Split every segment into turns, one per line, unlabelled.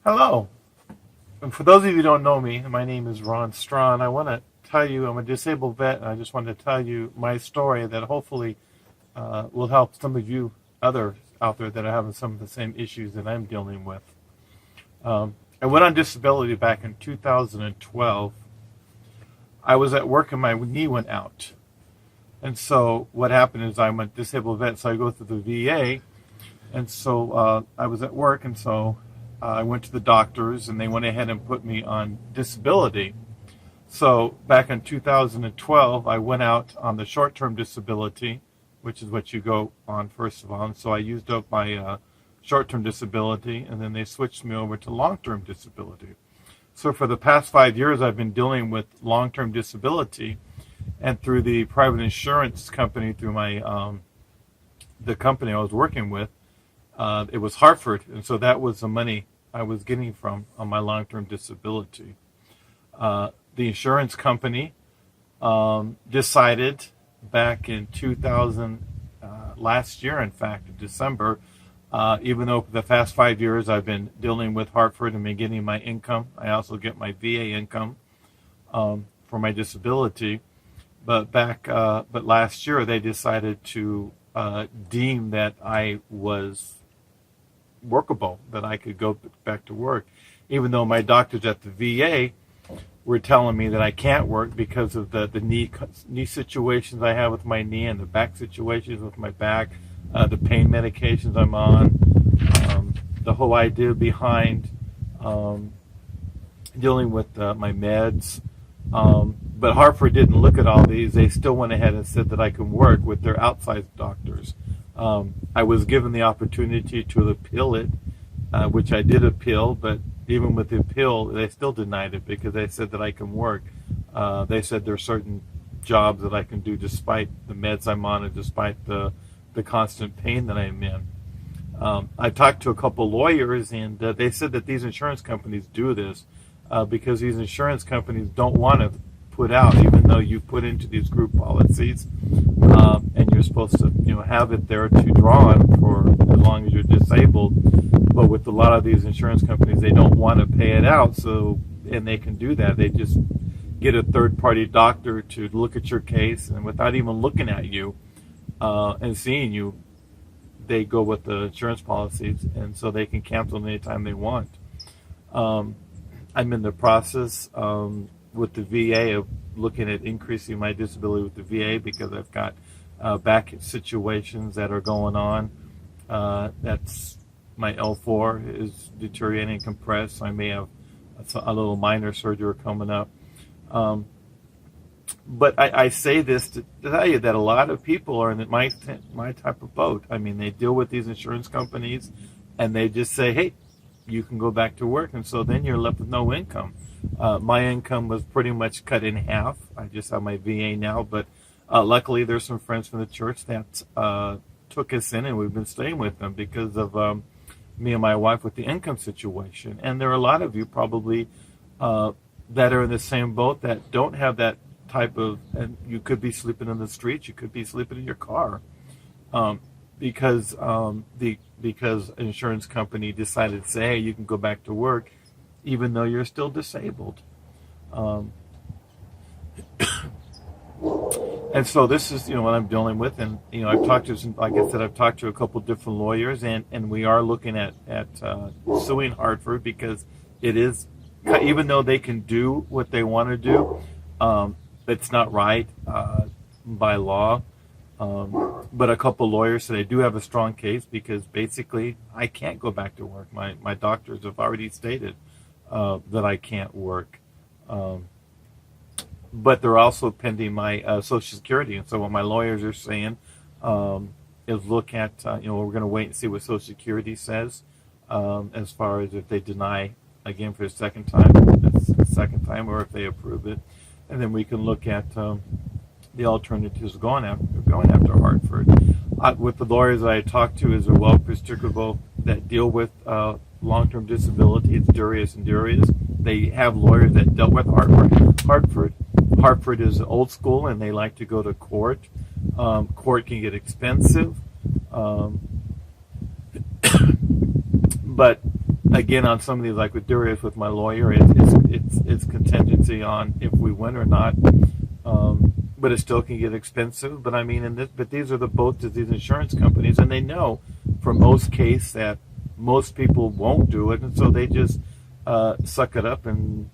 Hello. And for those of you who don't know me, my name is Ron Straugh, and I want to tell you I'm a disabled vet, and I just wanted to tell you my story that hopefully will help some of you others out there that are having some of the same issues that I'm dealing with. I went on disability back in 2012. I was at work and my knee went out. And so what happened is I'm a disabled vet, so I go through the VA. And so I was at work, and so I went to the doctors, and they went ahead and put me on disability. So back in 2012, I went out on the short-term disability, which is what you go on first of all. And so I used up my short-term disability, and then they switched me over to long-term disability. So for the past 5 years, I've been dealing with long-term disability, and through the private insurance company, through my the company I was working with, it was Hartford, and so that was the money I was getting from on my long-term disability. The insurance company decided back in 2000, last year, in fact, in December, even though for the past 5 years I've been dealing with Hartford and been getting my income, I also get my VA income for my disability. But last year they decided to deem that I was workable, that I could go back to work, even though my doctors at the VA were telling me that I can't work because of the knee situations I have with my knee, and the back situations with my back, the pain medications I'm on, the whole idea behind dealing with my meds. But Hartford didn't look at all these. They still went ahead and said that I can work with their outside doctors. I was given the opportunity to appeal it, which I did appeal, but even with the appeal, they still denied it because they said that I can work. They said there are certain jobs that I can do despite the meds I'm on and despite the constant pain that I'm in. I talked to a couple lawyers, and they said that these insurance companies do this because these insurance companies don't want to put out, even though you put into these group policies, and you're supposed to, have it there to draw on for as long as you're disabled. But with a lot of these insurance companies, they don't want to pay it out, and they can do that. They just get a third-party doctor to look at your case, and without even looking at you and seeing you, they go with the insurance policies, and so they can cancel anytime they want. I'm in the process with the VA of looking at increasing my disability with the VA because I've got back situations that are going on. That's my L4 is deteriorating and compressed, so I may have a little minor surgery coming up. But I say this to tell you that a lot of people are in my type of boat. I mean, they deal with these insurance companies, and they just say, hey, you can go back to work, and so then you're left with no income. My income was pretty much cut in half. I just have my VA now, but luckily there's some friends from the church that took us in, and we've been staying with them because of me and my wife with the income situation. And there are a lot of you probably that are in the same boat that don't have that type of, and you could be sleeping in the streets, you could be sleeping in your car, because insurance company decided to say, hey, you can go back to work even though you're still disabled. And so this is, what I'm dealing with. And, I've talked to, like I said, I've talked to a couple different lawyers, and we are looking at suing Hartford because it is, even though they can do what they want to do, it's not right by law. But a couple lawyers said they do have a strong case because basically I can't go back to work. My doctors have already stated that I can't work. But they're also pending my Social Security. And so what my lawyers are saying is look at, we're going to wait and see what Social Security says as far as if they deny again for the second time, or if they approve it. And then we can look at the alternatives going after Hartford. With the lawyers that I talked to is a well-prescribable that deal with long-term disability. It's Durius and Durius. They have lawyers that dealt with Hartford. Hartford is old school, and they like to go to court. Court can get expensive. But again, on some of these, like with Darius, with my lawyer, it's contingency on if we win or not. But it still can get expensive. But I mean, but these are the both of these insurance companies, and they know for most case that most people won't do it, and so they just suck it up and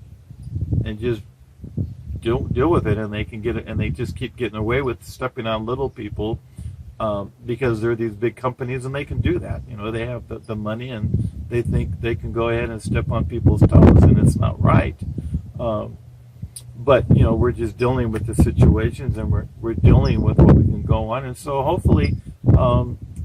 just deal with it, and they can get it, and they just keep getting away with stepping on little people because they're these big companies, and they can do that. You know, they have the money, and they think they can go ahead and step on people's toes, and it's not right. But you know, we're just dealing with the situations, and we're dealing with what we can go on, and so hopefully,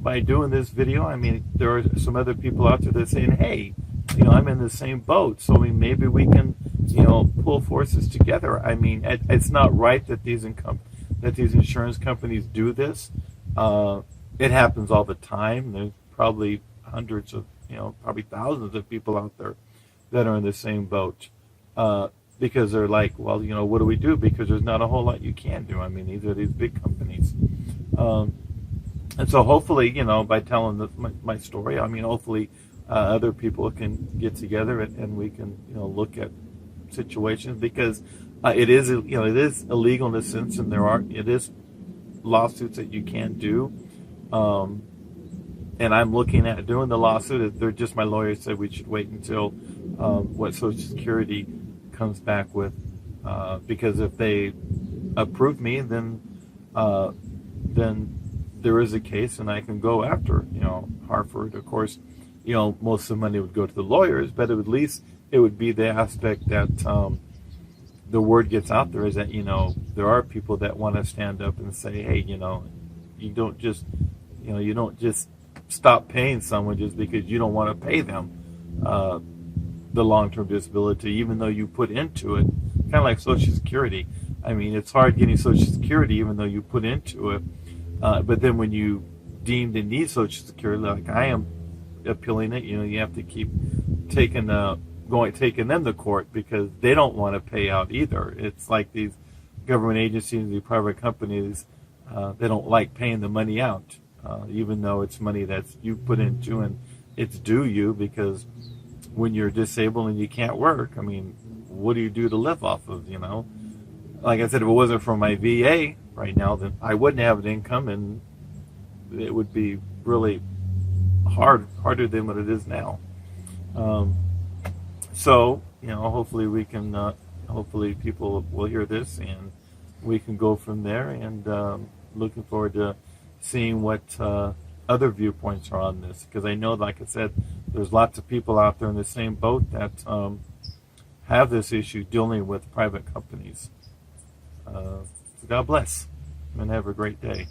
by doing this video, I mean, there are some other people out there that are saying, hey, you know, I'm in the same boat, so I mean, maybe we can, you know, pull forces together. I mean, it's not right that these insurance companies do this. It happens all the time. There's probably hundreds of, you know, probably thousands of people out there that are in the same boat. Because they're like, well, you know, what do we do? Because there's not a whole lot you can do. I mean, these are these big companies. And so hopefully, you know, by telling my story, I mean, hopefully other people can get together and we can, you know, look at situations, because it is, you know, it is illegal in a sense, and it is lawsuits that you can do. And I'm looking at doing the lawsuit. They're just, my lawyer said we should wait until what Social Security comes back with, because if they approve me, then there is a case, and I can go after, you know, Hartford. Of course, you know, most of the money would go to the lawyers, but at least it would be the aspect that the word gets out there, is that, you know, there are people that want to stand up and say, hey, you know, you don't just stop paying someone just because you don't want to pay them the long-term disability, even though you put into it, kind of like Social Security. I mean, it's hard getting Social Security even though you put into it, but then when you deem to need Social Security, like I am appealing it, you know, you have to keep taking them to court because they don't want to pay out either. It's like these government agencies, these private companies, they don't like paying the money out, even though it's money that's you put into and it's due you, because when you're disabled and you can't work, I mean, what do you do to live off of, you know? Like I said, if it wasn't for my VA right now, then I wouldn't have an income, and it would be really harder than what it is now. So, you know, hopefully we can, hopefully people will hear this and we can go from there, and looking forward to seeing what other viewpoints are on this, because I know, like I said, there's lots of people out there in the same boat that have this issue dealing with private companies. So God bless, and have a great day.